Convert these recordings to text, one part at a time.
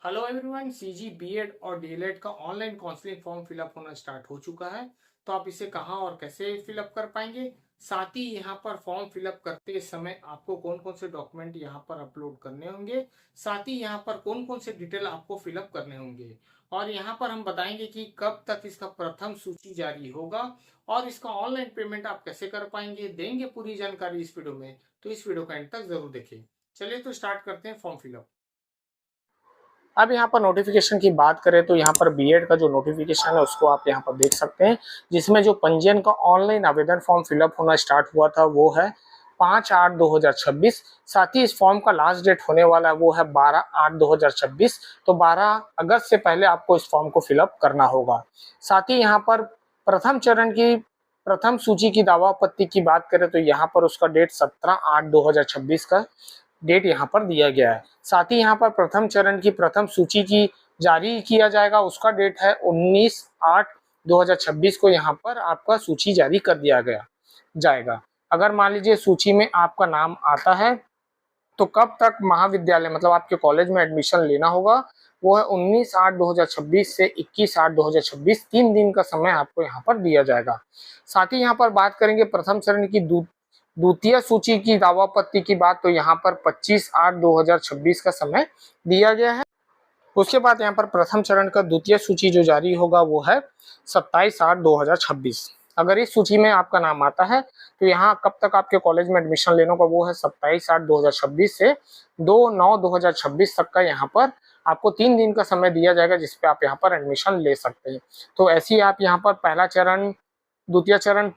Hello everyone, CG BEd और DElEd का online counselling form fill up होना स्टार्ट हो चुका है। तो आप इसे कहां और कैसे फिलअप कर पाएंगे, साथ ही यहां पर फॉर्म फिलअप करते समय आपको कौन कौन से डॉक्यूमेंट यहां पर अपलोड करने होंगे, साथ ही यहां पर कौन कौन से डिटेल आपको फिलअप करने होंगे, और यहां पर हम बताएंगे कि कब तक इसका प्रथम सूची जारी होगा और इसका ऑनलाइन पेमेंट आप कैसे कर पाएंगे, देंगे पूरी जानकारी इस वीडियो में। तो इस वीडियो का एंड तक जरूर देखें। चलिए तो स्टार्ट करते हैं फॉर्म फिलअप। अब यहाँ पर नोटिफिकेशन की बात करें तो यहाँ पर बीएड का जो नोटिफिकेशन है उसको आप यहाँ पर देख सकते हैं, जिसमें जो पंजीयन का ऑनलाइन आवेदन फॉर्म फिलअप होना स्टार्ट हुआ था वो है 5/8/2026। साथ ही इस फॉर्म का लास्ट डेट होने वाला है वो है 12/8/2026। तो 12 अगस्त से पहले आपको इस फॉर्म को फिलअप करना होगा। साथ ही यहाँ पर प्रथम चरण की प्रथम सूची की दावा आपत्ति की बात करें तो यहाँ पर उसका डेट 17/8/2026 का डेट यहाँ पर दिया गया है। साथ ही यहाँ पर प्रथम चरण की प्रथम सूची की जारी किया जाएगा, उसका डेट है 19/8/2026 को यहाँ पर आपका सूची जारी कर दिया गया जाएगा। अगर मान लीजिए सूची में आपका नाम आता है तो कब तक महाविद्यालय मतलब आपके कॉलेज में एडमिशन लेना होगा, वो है 19/8/2026 से 21/8/2026। 3 दिन का समय आपको यहाँ पर दिया जाएगा। साथ ही यहाँ पर बात करेंगे प्रथम चरण की द्वितीय सूची की दावापत्ति की बात, तो यहाँ पर 25/8/2026 का समय दिया गया है। उसके बाद यहाँ पर प्रथम चरण का द्वितीय सूची जो जारी होगा वो है 27/8/2026। अगर इस सूची में आपका नाम आता है तो यहाँ कब तक आपके कॉलेज में एडमिशन लेने का वो है 27/8/2026 से 2/9/2026 तक का यहाँ पर आपको 3 दिन का समय दिया जाएगा, जिसपे आप यहाँ पर एडमिशन ले सकते हैं। तो ऐसे ही आप यहाँ पर पहला चरण, द्वितीय चरण,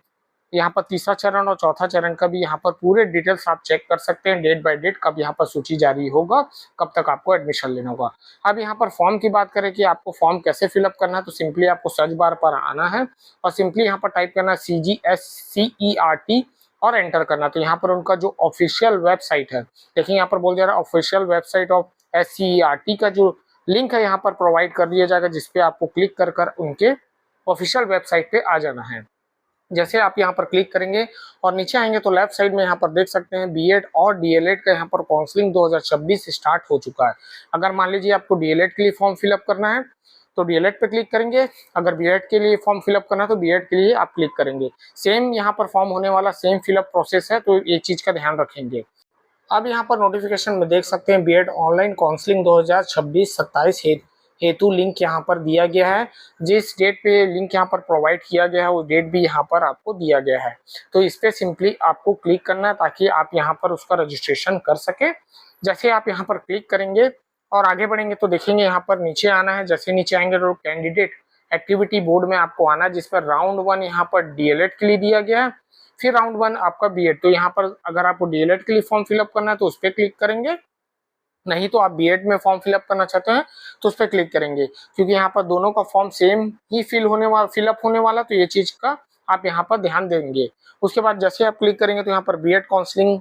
यहाँ पर तीसरा चरण और चौथा चरण का भी यहाँ पर पूरे डिटेल्स आप चेक कर सकते हैं, डेट बाय डेट कब यहाँ पर सूची जारी होगा, कब तक आपको एडमिशन लेना होगा। अब यहाँ पर फॉर्म की बात करें कि आपको फॉर्म कैसे फिलअप करना है, तो सिंपली आपको सर्च बार पर आना है और सिंपली यहाँ पर टाइप करना है CGSCERT और एंटर करना। तो यहाँ पर उनका जो ऑफिशियल वेबसाइट है, देखिए यहाँ पर बोल जा रहा है ऑफिशियल वेबसाइट ऑफ SCERT का जो लिंक है यहाँ पर प्रोवाइड कर दिया जाएगा, जिसपे आपको क्लिक कर कर उनके ऑफिशियल वेबसाइट पे आ जाना है। जैसे आप यहाँ पर क्लिक करेंगे और नीचे आएंगे तो लेफ्ट साइड में यहाँ पर देख सकते हैं बीएड और डीएलएड का यहाँ पर काउंसलिंग 2026 स्टार्ट हो चुका है। अगर मान लीजिए आपको डीएलएड के लिए फॉर्म फिलअप करना है तो डीएलएड पे क्लिक करेंगे, अगर बीएड के लिए फॉर्म फिलअप करना है तो बीएड के लिए आप क्लिक करेंगे। सेम यहाँ पर फॉर्म होने वाला, सेम फिलअप प्रोसेस है, तो ये चीज का ध्यान रखेंगे। अब यहाँ पर नोटिफिकेशन में देख सकते हैं बीएड ऑनलाइन काउंसलिंग 2026-27 हेतु लिंक यहाँ पर दिया गया है। जिस डेट पे लिंक यहाँ पर प्रोवाइड किया गया है वो डेट भी यहाँ पर आपको दिया गया है। तो इस पे सिंपली आपको क्लिक करना है ताकि आप यहाँ पर उसका रजिस्ट्रेशन कर सके। जैसे आप यहाँ पर क्लिक करेंगे और आगे बढ़ेंगे तो देखेंगे यहाँ पर नीचे आना है। जैसे नीचे आएंगे तो कैंडिडेट एक्टिविटी बोर्ड में आपको आना है, जिस पर राउंड 1 यहाँ पर डीएलएड के लिए दिया गया है, फिर राउंड 1 आपका बीएड। तो यहाँ पर अगर आपको डीएलएड के लिए फॉर्म फिलअप करना है तो उस पर क्लिक करेंगे, नहीं तो आप बीएड में फॉर्म फिलअप करना चाहते हैं तो उस पर क्लिक करेंगे, क्योंकि यहाँ पर दोनों का फॉर्म सेम ही फिलअप होने वाला, तो ये चीज का आप यहाँ पर ध्यान देंगे। उसके बाद जैसे आप क्लिक करेंगे तो यहाँ पर बीएड काउंसलिंग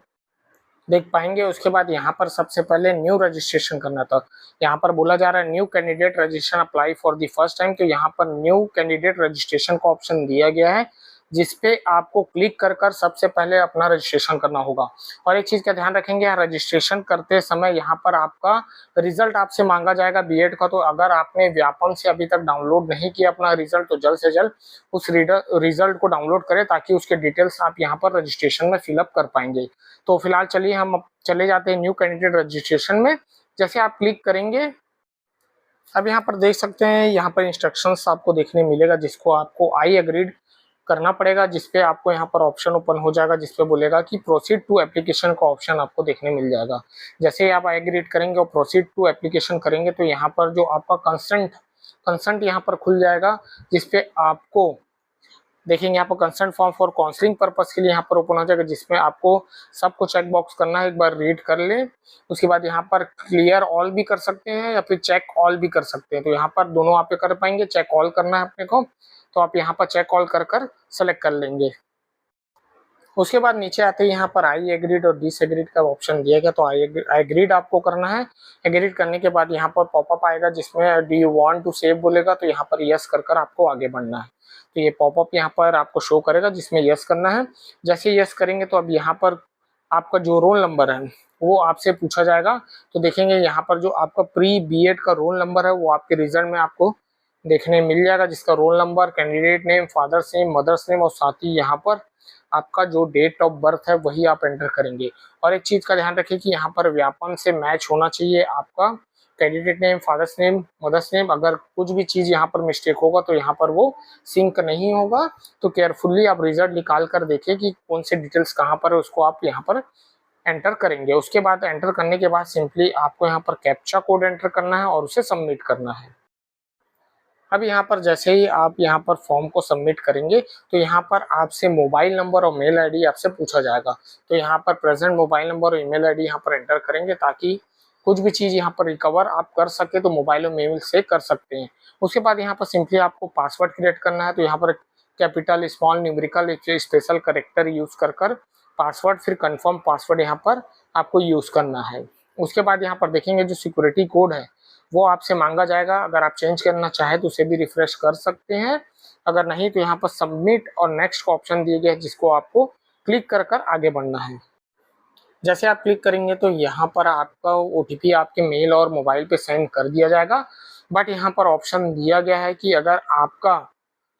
देख पाएंगे। उसके बाद यहाँ पर सबसे पहले न्यू रजिस्ट्रेशन करना था। यहाँ पर बोला जा रहा है new candidate registration apply for the first time, तो यहाँ पर न्यू कैंडिडेट रजिस्ट्रेशन का ऑप्शन दिया गया है, जिसपे आपको क्लिक कर कर सबसे पहले अपना रजिस्ट्रेशन करना होगा। और एक चीज का ध्यान रखेंगे, रजिस्ट्रेशन करते समय यहाँ पर आपका रिजल्ट आपसे मांगा जाएगा बीएड का। तो अगर आपने व्यापम से अभी तक डाउनलोड नहीं किया अपना रिजल्ट तो जल्द से जल्द उस रिजल्ट को डाउनलोड करें, ताकि उसके डिटेल्स आप यहाँ पर रजिस्ट्रेशन में फिलअप कर पाएंगे। तो फिलहाल चलिए हम चले जाते हैं न्यू कैंडिडेट रजिस्ट्रेशन में। जैसे आप क्लिक करेंगे, अब यहाँ पर देख सकते हैं यहाँ पर इंस्ट्रक्शंस आपको देखने मिलेगा, जिसको आपको आई एग्रीड करना पड़ेगा, जिसपे आपको यहाँ पर ऑप्शन ओपन हो जाएगा, जिसपे बोलेगा कि प्रोसीड टू एप्लीकेशन का ऑप्शन आपको देखने मिल जाएगा। जैसे ही आप आई एग्रीड करेंगे और प्रोसीड टू एप्लीकेशन करेंगे तो यहाँ पर जो आपका कंसेंट यहाँ पर खुल जाएगा, जिसपे आपको देखेंगे यहाँ पर concern form for counselling purpose के लिए यहाँ पर ओपन हो जाएगा, जिसमें आपको सबको चेक बॉक्स करना है। एक बार रीड कर ले, उसके बाद यहाँ पर क्लियर ऑल भी कर सकते हैं या फिर चेक ऑल भी कर सकते हैं। तो यहाँ पर दोनों आप कर पाएंगे, चेक ऑल करना है अपने को तो आप यहाँ पर चेक ऑल कर कर सेलेक्ट कर लेंगे। उसके बाद नीचे आते ही यहाँ पर आई एग्रीड और डिसएग्रीड का ऑप्शन दिया गया, तो आई एग्रीड आपको करना है। एग्रीड करने के बाद यहाँ पर पॉपअप आएगा जिसमें do you want to save बोलेगा, तो यहाँ पर यस कर कर आपको आगे बढ़ना है। तो ये पॉपअप यहाँ पर आपको शो करेगा जिसमें यस करना है। जैसे यस करेंगे तो अब यहाँ पर आपका जो रोल नंबर है वो आपसे पूछा जाएगा। तो देखेंगे यहाँ पर जो आपका प्री बीएड का रोल नंबर है वो आपके रिजल्ट में आपको देखने मिल जाएगा, जिसका roll number, candidate name, father's name, mother's name और साथ ही यहाँ पर आपका जो डेट ऑफ बर्थ है वही आप एंटर करेंगे। और एक चीज़ का ध्यान रखिए कि यहाँ पर व्यापम से मैच होना चाहिए आपका candidate name, father's name, mother's name. अगर कुछ भी चीज़ यहाँ पर मिस्टेक होगा तो यहाँ पर वो सिंक नहीं होगा। तो केयरफुली आप रिजल्ट निकाल कर देखिए कि कौन से डिटेल्स कहाँ पर है, उसको आप यहाँ पर एंटर करेंगे। उसके बाद एंटर करने के बाद सिंपली आपको यहाँ पर कैप्चा कोड एंटर करना है और उसे सबमिट करना है। अब यहाँ पर जैसे ही आप यहाँ पर फॉर्म को सबमिट करेंगे तो यहाँ पर आपसे मोबाइल नंबर और मेल आईडी आपसे पूछा जाएगा। तो यहाँ पर प्रेजेंट मोबाइल नंबर और ईमेल आईडी यहाँ पर एंटर करेंगे ताकि कुछ भी चीज़ यहाँ पर रिकवर आप कर सके तो मोबाइल और मेल से कर सकते हैं। उसके बाद यहाँ पर सिंपली आपको पासवर्ड क्रिएट करना है। तो यहाँ पर capital, small, numerical, special character use कर पासवर्ड, फिर कन्फर्म पासवर्ड यहाँ पर आपको यूज़ करना है। उसके बाद यहाँ पर देखेंगे जो सिक्योरिटी कोड है वो आपसे मांगा जाएगा। अगर आप चेंज करना चाहें तो उसे भी रिफ्रेश कर सकते हैं, अगर नहीं तो यहाँ पर सबमिट और नेक्स्ट का ऑप्शन दिए गए हैं जिसको आपको क्लिक कर आगे बढ़ना है। जैसे आप क्लिक करेंगे तो यहाँ पर आपका OTP आपके मेल और मोबाइल पे सेंड कर दिया जाएगा। बट यहाँ पर ऑप्शन दिया गया है कि अगर आपका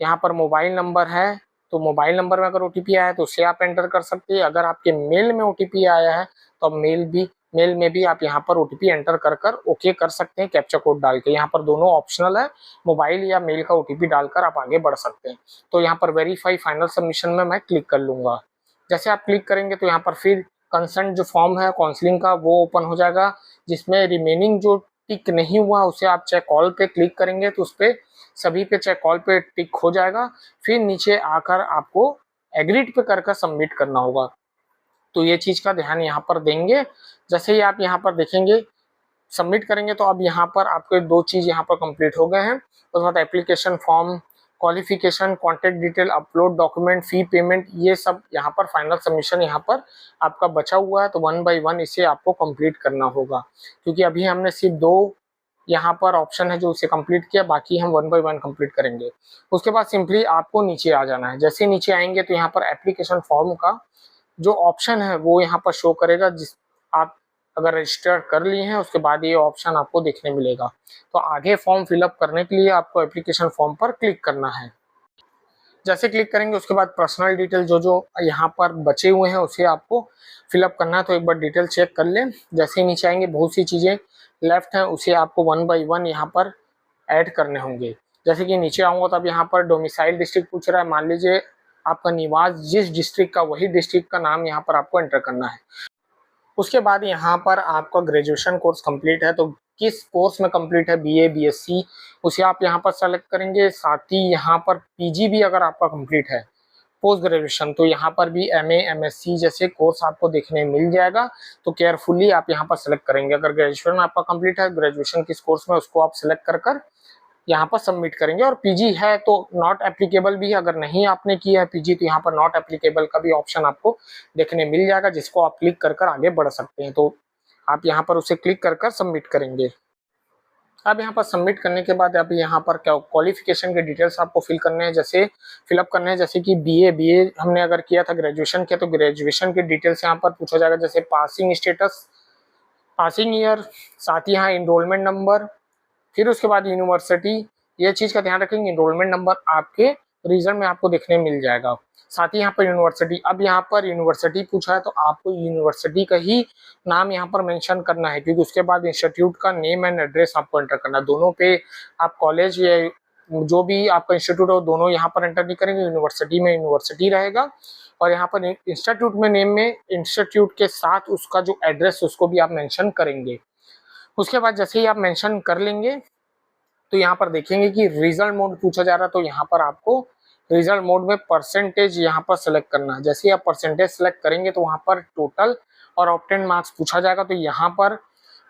यहाँ पर मोबाइल नंबर है तो मोबाइल नंबर में अगर OTP आया है तो उसे आप एंटर कर सकते हैं। अगर आपके मेल में OTP आया है तो मेल में भी आप यहाँ पर OTP एंटर कर ओके कर सकते हैं कैप्चा कोड डाल के। यहाँ पर दोनों ऑप्शनल है, मोबाइल या मेल का OTP डालकर आप आगे बढ़ सकते हैं। तो यहाँ पर वेरीफाई फाइनल सबमिशन में मैं क्लिक कर लूँगा। जैसे आप क्लिक करेंगे तो यहाँ पर फिर कंसेंट जो फॉर्म है काउंसलिंग का वो ओपन हो जाएगा, जिसमें रिमेनिंग जो टिक नहीं हुआ उसे आप चेक ऑल पे क्लिक करेंगे तो उस पर सभी पे चेक ऑल पे टिक हो जाएगा। फिर नीचे आकर आपको एग्रीड पे कर सबमिट करना होगा। तो ये चीज़ का ध्यान यहाँ पर देंगे। जैसे ही आप यहाँ पर देखेंगे सबमिट करेंगे तो अब यहाँ पर आपके दो चीज़ यहाँ पर कंप्लीट हो गए हैं। उसके बाद application form, qualification, contact detail, upload document, fee payment, ये सब यहाँ पर फाइनल सबमिशन यहाँ पर आपका बचा हुआ है। तो 1 बाय 1 इसे आपको कंप्लीट करना होगा, क्योंकि अभी हमने सिर्फ 2 यहाँ पर ऑप्शन है जो उसे कंप्लीट किया, बाकी हम 1 बाय 1 कंप्लीट करेंगे। उसके बाद सिंपली आपको नीचे आ जाना है। जैसे नीचे आएंगे तो यहाँ पर एप्लीकेशन फॉर्म का जो ऑप्शन है वो यहाँ पर शो करेगा, जिस आप अगर रजिस्टर कर लिए हैं उसके बाद ये ऑप्शन आपको देखने मिलेगा। तो आगे फॉर्म फिलअप करने के लिए आपको एप्लीकेशन फॉर्म पर क्लिक करना है। जैसे क्लिक करेंगे उसके बाद पर्सनल डिटेल जो जो यहाँ पर बचे हुए हैं उसे आपको फिलअप करना है। तो एक बार डिटेल चेक कर लें। जैसे ही नीचे आएंगे बहुत सी चीज़ें लेफ्ट हैं उसे आपको 1 बाय 1 यहाँ पर ऐड करने होंगे। जैसे कि नीचे आऊँगा तो अब यहाँ पर डोमिसाइल डिस्ट्रिक्ट पूछ रहा है। मान लीजिए आपका निवास जिस डिस्ट्रिक्ट का, वही डिस्ट्रिक्ट का नाम यहाँ पर आपको एंटर करना है। उसके बाद यहाँ पर आपका ग्रेजुएशन कोर्स कंप्लीट है तो किस कोर्स में कंप्लीट है, BA, BSc, उसे आप यहाँ पर सेलेक्ट करेंगे। साथ ही यहाँ पर PG भी अगर आपका कंप्लीट है, पोस्ट ग्रेजुएशन, तो यहाँ पर भी MA, MSc जैसे कोर्स आपको देखने मिल जाएगा। तो केयरफुली आप यहाँ पर सेलेक्ट करेंगे। अगर ग्रेजुएशन आपका कंप्लीट है, ग्रेजुएशन किस कोर्स में उसको आप सेलेक्ट कर यहाँ पर सबमिट करेंगे। और PG है तो नॉट एप्लीकेबल भी है, अगर नहीं आपने किया है PG तो यहाँ पर नॉट एप्लीकेबल का भी ऑप्शन आपको देखने मिल जाएगा, जिसको आप क्लिक कर आगे बढ़ सकते हैं। तो आप यहाँ पर उसे क्लिक कर सबमिट करेंगे। अब यहाँ पर सबमिट करने के बाद अब यहाँ पर क्या क्वालिफिकेशन के डिटेल्स आपको फिल करने हैं, जैसे फिलअप करने हैं। जैसे कि BA हमने अगर किया था, ग्रेजुएशन किया तो ग्रेजुएशन के डिटेल्स यहाँ पर पूछा जाएगा, जैसे पासिंग स्टेटस, पासिंग ईयर, साथ ही यहाँ इनरोलमेंट नंबर, फिर उसके बाद यूनिवर्सिटी। ये चीज़ का ध्यान रखेंगे, इनरोलमेंट नंबर आपके रिजल्ट में आपको देखने मिल जाएगा। साथ ही यहाँ पर यूनिवर्सिटी, अब यहाँ पर यूनिवर्सिटी पूछा है तो आपको यूनिवर्सिटी का ही नाम यहाँ पर मेंशन करना है, क्योंकि उसके बाद इंस्टीट्यूट का नेम एंड एड्रेस आपको एंटर करना है। दोनों पे आप कॉलेज या जो भी आपका इंस्टीट्यूट हो दोनों यहाँ पर एंटर नहीं करेंगे। यूनिवर्सिटी में यूनिवर्सिटी रहेगा और यहाँ पर इंस्टीट्यूट में नेम में इंस्टीट्यूट के साथ उसका जो एड्रेस उसको भी आप मेंशन करेंगे। उसके बाद जैसे ही आप मेंशन कर लेंगे तो यहाँ पर देखेंगे कि रिजल्ट मोड पूछा जा रहा है। तो यहाँ पर आपको रिजल्ट मोड में परसेंटेज यहाँ पर सेलेक्ट करना है। जैसे ही आप परसेंटेज सेलेक्ट करेंगे तो वहाँ पर टोटल और ऑब्टेन मार्क्स पूछा जाएगा। तो यहाँ पर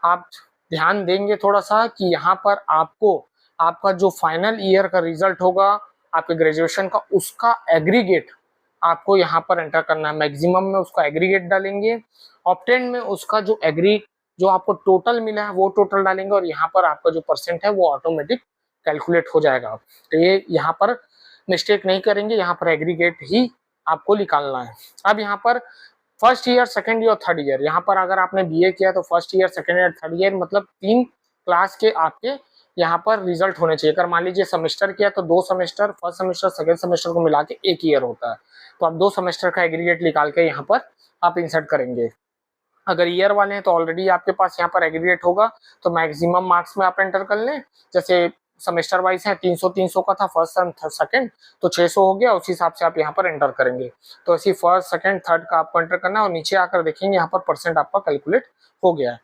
आप ध्यान देंगे थोड़ा सा कि यहाँ पर आपको आपका जो फाइनल ईयर का रिजल्ट होगा आपके ग्रेजुएशन का, उसका एग्रीगेट आपको यहाँ पर एंटर करना है। मैक्सिमम में उसका एग्रीगेट डालेंगे, ऑब्टेन में उसका जो आपको टोटल मिला है वो टोटल डालेंगे, और यहाँ पर आपका जो परसेंट है वो ऑटोमेटिक कैलकुलेट हो जाएगा। तो ये यहाँ पर मिस्टेक नहीं करेंगे, यहाँ पर एग्रीगेट ही आपको निकालना है। अब यहाँ पर first year, second year, third year. यहाँ पर अगर आपने बीए किया तो first year, second year, third year मतलब 3 क्लास के आपके यहाँ पर रिजल्ट होने चाहिए। अगर मान लीजिए सेमेस्टर किया तो 2 semester, first semester second semester को मिला के 1 ईयर होता है। तो आप 2 सेमेस्टर का एग्रीगेट निकाल के यहाँ पर आप इंसर्ट करेंगे। अगर ईयर वाले हैं तो ऑलरेडी आपके पास यहाँ पर एग्रीगेट होगा, तो मैक्सिमम मार्क्स में आप एंटर कर लें। जैसे सेमेस्टर वाइज है 300 का था फर्स्ट एंड सेकंड, तो 600 हो गया, उस हिसाब से आप यहाँ पर एंटर करेंगे। तो ऐसी फर्स्ट सेकंड थर्ड का आपको एंटर करना है और नीचे आकर देखेंगे यहाँ पर परसेंट आपका कैलकुलेट हो गया है।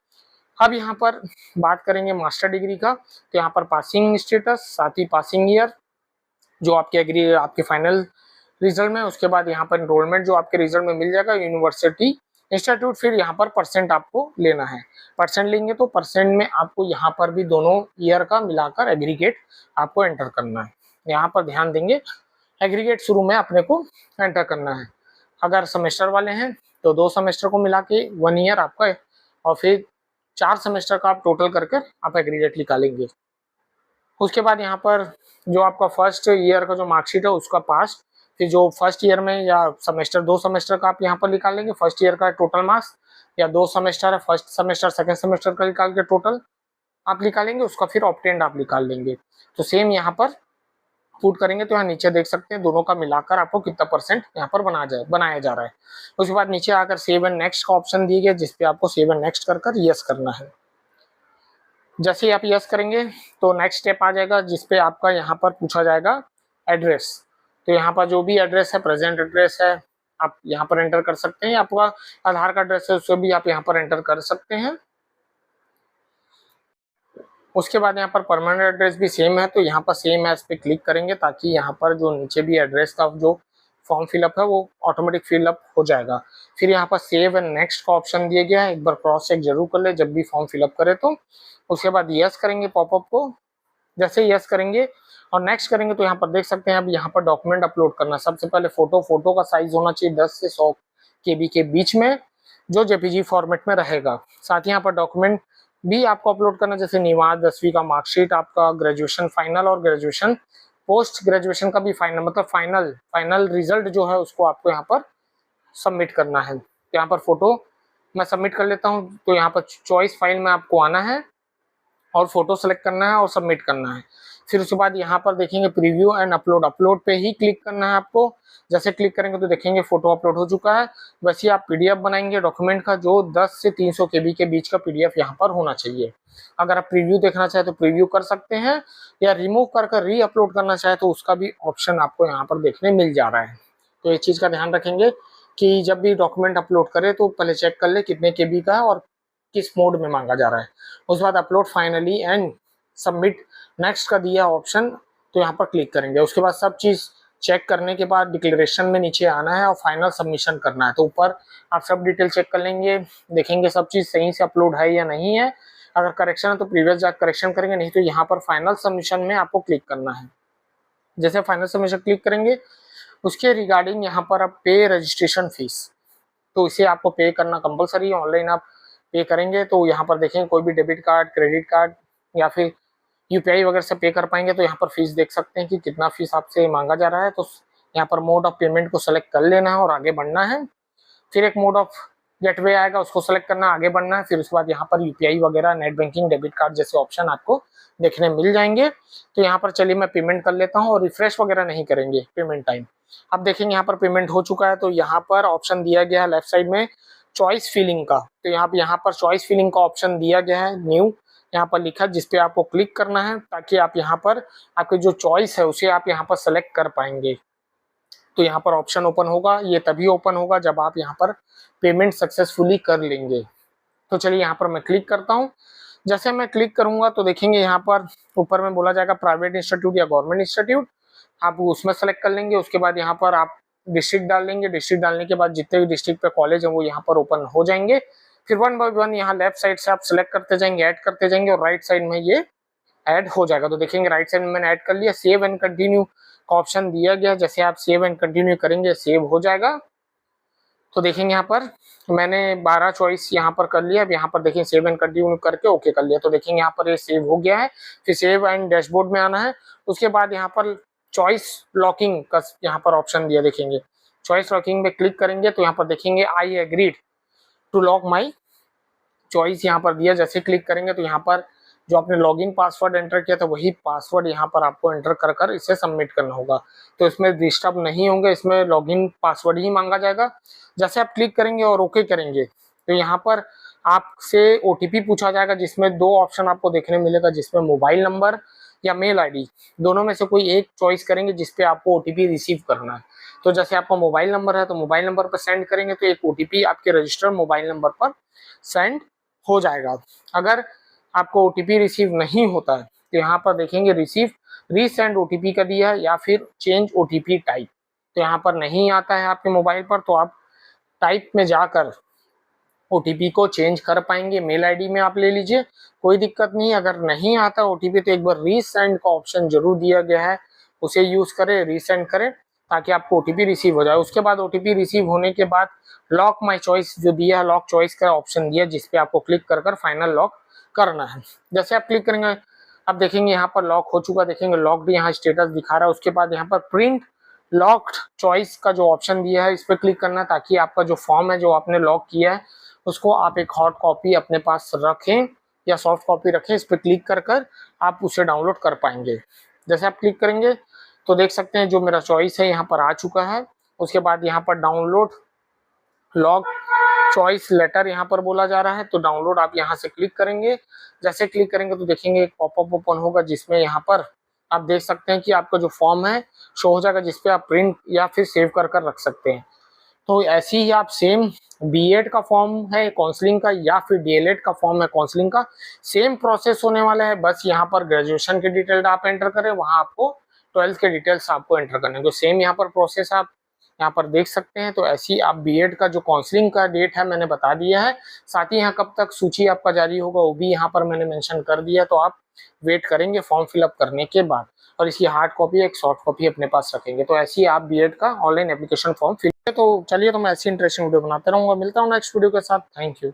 अब यहाँ पर बात करेंगे मास्टर डिग्री का, तो यहाँ पर पासिंग स्टेटस, साथ ही पासिंग ईयर जो आपके एग्री आपके फाइनल रिजल्ट में, उसके बाद यहाँ पर एनरोलमेंट जो आपके रिजल्ट में मिल जाएगा, यूनिवर्सिटी इंस्टीट्यूट, फिर यहाँ पर परसेंट आपको लेना है। परसेंट लेंगे तो परसेंट में आपको यहाँ पर भी दोनों ईयर का मिलाकर एग्रीगेट आपको एंटर करना है। यहाँ पर ध्यान देंगे, एग्रीगेट शुरू में अपने को एंटर करना है। अगर सेमेस्टर वाले हैं तो 2 सेमेस्टर को मिला के 1 ईयर आपका है, और फिर 4 सेमेस्टर का आप टोटल करके आप एग्रीगेट निकालेंगे। उसके बाद यहाँ पर जो आपका फर्स्ट ईयर का जो मार्कशीट है उसका पास, फिर जो फर्स्ट ईयर में या सेमेस्टर 2 सेमेस्टर का आप यहाँ पर निकाल लेंगे फर्स्ट ईयर का टोटल मार्क्स, या 2 सेमेस्टर है फर्स्ट सेमेस्टर सेकंड सेमेस्टर का निकाल के टोटल आप निकालेंगे, उसका फिर ऑब्टेंड आप निकाल लेंगे। तो सेम यहाँ पर पुट करेंगे तो यहाँ नीचे देख सकते हैं दोनों का मिलाकर आपको कितना परसेंट यहाँ पर बनाया जा रहा है। उसके बाद नीचे आकर सेव एंड नेक्स्ट का ऑप्शन दिए गया, जिसपे आपको सेव एंड नेक्स्ट कर यस करना है। जैसे ही आप यस करेंगे तो नेक्स्ट स्टेप आ जाएगा, जिसपे आपका यहाँ पर पूछा जाएगा एड्रेस। तो यहाँ पर जो भी एड्रेस है, प्रेजेंट एड्रेस है, आप यहाँ पर एंटर कर सकते हैं। आपका आधार कार्ड एड्रेस है उसको भी आप यहाँ पर एंटर कर सकते हैं। उसके बाद यहाँ पर परमानेंट एड्रेस भी सेम है, तो यहाँ पर सेम एज पे क्लिक करेंगे, ताकि यहाँ पर जो नीचे भी एड्रेस का जो फॉर्म फिलअप है वो ऑटोमेटिक फिलअप हो जाएगा। फिर यहाँ पर सेव एंड नेक्स्ट का ऑप्शन दिया गया है, एक बार क्रॉस चेक जरूर कर ले जब भी फॉर्म फिलअप करे तो। उसके बाद यस करेंगे पॉपअप को, जैसे यस करेंगे और नेक्स्ट करेंगे तो यहाँ पर देख सकते हैं अब यहाँ पर डॉक्यूमेंट अपलोड करना। सबसे पहले फोटो का साइज होना चाहिए 10 से 100 KB के बीच में, जो JPG फॉर्मेट में रहेगा। साथ ही यहाँ पर डॉक्यूमेंट भी आपको अपलोड करना, जैसे निवास 10वीं का मार्कशीट, आपका ग्रेजुएशन फाइनल और ग्रेजुएशन पोस्ट ग्रेजुएशन का भी फाइनल, मतलब फाइनल रिजल्ट जो है उसको आपको यहाँ पर सबमिट करना है। यहाँ पर फोटो मैं सबमिट कर लेता हूँ, तो यहाँ पर चॉइस फाइल में आपको आना है और फोटो सेलेक्ट करना है और सबमिट करना है। फिर उसके बाद यहाँ पर देखेंगे प्रीव्यू एंड अपलोड पे ही क्लिक करना है आपको। जैसे क्लिक करेंगे तो देखेंगे फोटो अपलोड हो चुका है। वैसे आप PDF बनाएंगे डॉक्यूमेंट का, जो 10 से 300 KB के बीच का PDF यहाँ पर होना चाहिए। अगर आप प्रीव्यू देखना चाहे तो प्रीव्यू कर सकते हैं, या रिमूव कर री अपलोड करना चाहे तो उसका भी ऑप्शन आपको यहाँ पर देखने मिल जा रहा है। तो ये चीज़ का ध्यान रखेंगे कि जब भी डॉक्यूमेंट अपलोड करे तो पहले चेक कर ले कितने KB का है और किस मोड में मांगा जा रहा है। उसके बाद upload finally and submit next का दिया ऑप्शन, तो यहाँ पर क्लिक करेंगे। उसके बाद सब चीज़ चेक करने के बाद डिक्लेरेशन में नीचे आना है और फाइनल सबमिशन करना है। तो ऊपर आप सब डिटेल चेक कर लेंगे, देखेंगे सब चीज़ सही से अपलोड है या नहीं है। अगर करेक्शन है तो प्रीवियस जाकर करेक्शन करेंगे, नहीं तो यहाँ पर फाइनल सबमिशन में आपको क्लिक करना है। जैसे फाइनल सबमिशन क्लिक करेंगे उसके रिगार्डिंग यहाँ पर आप पे रजिस्ट्रेशन फीस, तो इसे आपको पे करना कंपलसरी है। ऑनलाइन आप पे करेंगे तो यहाँ पर देखेंगे कोई भी डेबिट कार्ड, क्रेडिट कार्ड या फिर UPI वगैरह से पे कर पाएंगे, तो यहाँ पर फीस देख सकते हैं कि कितना फीस आपसे मांगा जा रहा है। तो यहाँ पर मोड ऑफ पेमेंट को सेलेक्ट कर लेना है और आगे बढ़ना है। फिर एक मोड ऑफ गेटवे आएगा, उसको सेलेक्ट करना, आगे बढ़ना है। फिर उसके बाद यहाँ पर UPI वगैरह, नेट बैंकिंग, डेबिट कार्ड जैसे ऑप्शन आपको देखने मिल जाएंगे। तो यहाँ पर चलिए मैं पेमेंट कर लेता हूँ और रिफ्रेश वगैरह नहीं करेंगे पेमेंट टाइम। अब देखेंगे यहाँ पर पेमेंट हो चुका है, तो यहाँ पर ऑप्शन दिया गया है लेफ्ट साइड में चॉइस फिलिंग का। तो यहाँ पर चॉइस फिलिंग का ऑप्शन दिया गया है न्यू, यहाँ पर लिखा है, जिसपे आपको क्लिक करना है ताकि आप यहाँ पर आपकी जो चॉइस है उसे आप यहाँ पर सेलेक्ट कर पाएंगे। तो यहाँ पर ऑप्शन ओपन होगा, ये तभी ओपन होगा जब आप यहाँ पर पेमेंट सक्सेसफुली कर लेंगे। तो चलिए यहाँ पर मैं क्लिक करता हूँ। जैसे मैं क्लिक करूंगा तो देखेंगे यहाँ पर ऊपर में बोला जाएगा प्राइवेट इंस्टीट्यूट या गवर्नमेंट इंस्टीट्यूट, आप उसमें सेलेक्ट कर लेंगे। उसके बाद यहाँ पर आप डिस्ट्रिक्ट डाल लेंगे। डिस्ट्रिक्ट डालने के बाद जितने भी डिस्ट्रिक्ट पे कॉलेज है वो यहाँ पर ओपन हो जाएंगे। फिर 1 बाय 1 यहाँ लेफ्ट साइड से आप सेलेक्ट करते जाएंगे, ऐड करते जाएंगे और राइट साइड में ये ऐड हो जाएगा। तो देखेंगे राइट साइड में मैंने ऐड कर लिया। सेव एंड कंटिन्यू का ऑप्शन दिया गया, जैसे आप सेव एंड कंटिन्यू करेंगे सेव हो जाएगा। तो देखेंगे यहाँ पर मैंने 12 चॉइस यहाँ पर कर लिया। अब यहाँ पर देखें सेव एंड कंटिन्यू करके ओके कर लिया। तो देखेंगे यहाँ पर ये सेव हो गया है। फिर सेव एंड डैशबोर्ड में आना है। उसके बाद यहाँ पर चॉइस लॉकिंग का यहाँ पर ऑप्शन दिया, देखेंगे चॉइस लॉकिंग पे क्लिक करेंगे तो यहाँ पर देखेंगे I agreed to lock my choice यहाँ पर दिया। जैसे क्लिक करेंगे तो यहाँ पर जो आपने लॉगिन पासवर्ड एंटर किया था वही पासवर्ड यहाँ पर आपको एंटर कर कर इसे सबमिट करना होगा। तो इसमें डिस्टर्ब नहीं होंगे, इसमें लॉगिन पासवर्ड ही मांगा जाएगा। जैसे आप क्लिक करेंगे और ओके करेंगे तो यहाँ पर आपसे ओटीपी पूछा जाएगा, जिसमें दो ऑप्शन आपको देखने मिलेगा, जिसमें मोबाइल नंबर या मेल आईडी दोनों में से कोई एक चॉइस करेंगे जिसपे आपको ओटीपी रिसीव करना है। तो जैसे आपका मोबाइल नंबर है तो मोबाइल नंबर पर सेंड करेंगे तो एक ओटीपी आपके रजिस्टर्ड मोबाइल नंबर पर सेंड हो जाएगा। अगर आपको ओटीपी रिसीव नहीं होता है तो यहाँ पर देखेंगे रिसीव रीसेंड ओटीपी का दिया है या फिर चेंज ओटीपी टाइप। तो यहाँ पर नहीं आता है आपके मोबाइल पर तो आप टाइप में जाकर ओटीपी को चेंज कर पाएंगे। मेल आईडी में आप ले लीजिए, कोई दिक्कत नहीं। अगर नहीं आता ओटीपी तो एक बार रीसेंड का ऑप्शन जरूर दिया गया है, उसे यूज करें, रीसेंड करें ताकि आपको ओटीपी रिसीव हो जाए। उसके बाद ओटीपी रिसीव होने के बाद लॉक माई चॉइस जो दिया है, लॉक चॉइस का ऑप्शन दिया जिसपे आपको क्लिक कर कर फाइनल लॉक करना है। जैसे आप क्लिक करेंगे अब देखेंगे यहाँ पर लॉक हो चुका, देखेंगे लॉक्ड यहाँ स्टेटस दिखा रहा है। उसके बाद यहाँ पर प्रिंट लॉक्ड चॉइस का जो ऑप्शन दिया है इस पर क्लिक करना है ताकि आपका जो फॉर्म है जो आपने लॉक किया है उसको आप एक हॉट कॉपी अपने पास रखें या सॉफ्ट कॉपी रखें। इस पर क्लिक कर कर आप उसे डाउनलोड कर पाएंगे। जैसे आप क्लिक करेंगे तो देख सकते हैं जो मेरा चॉइस है यहाँ पर आ चुका है। उसके बाद यहाँ पर डाउनलोड लॉक चॉइस लेटर यहाँ पर बोला जा रहा है, तो डाउनलोड आप यहाँ से क्लिक करेंगे। जैसे क्लिक करेंगे तो देखेंगे एक पॉपअप ओपन होगा जिसमें यहाँ पर आप देख सकते हैं कि आपका जो फॉर्म है शो हो जाएगा, जिसपे आप प्रिंट या फिर सेव कर कर रख सकते हैं। तो ऐसे ही आप सेम बीएड का फॉर्म है काउंसलिंग का या फिर डीएलएड का फॉर्म है काउंसलिंग का, सेम प्रोसेस होने वाला है। बस यहाँ पर ग्रेजुएशन के डिटेल आप एंटर करें, वहाँ आपको 12th के डिटेल्स आपको एंटर करने को सेम यहाँ पर प्रोसेस आप यहाँ पर देख सकते हैं। तो ऐसी आप बीएड का जो काउंसलिंग का डेट है मैंने बता दिया है, साथ ही यहाँ कब तक सूची आपका जारी होगा वो भी यहाँ पर मैंने मेंशन कर दिया। तो आप वेट करेंगे फॉर्म फिलअप करने के बाद और इसकी हार्ड कॉपी एक सॉफ्ट कॉपी अपने पास रखेंगे। तो ऐसी आप बीएड का ऑनलाइन एप्लीकेशन फॉर्म फिल। तो चलिए, तो मैं ऐसी इंटरेस्टिंग वीडियो बनाते रहूंगा। मिलता हूँ नेक्स्ट वीडियो के साथ। Thank you.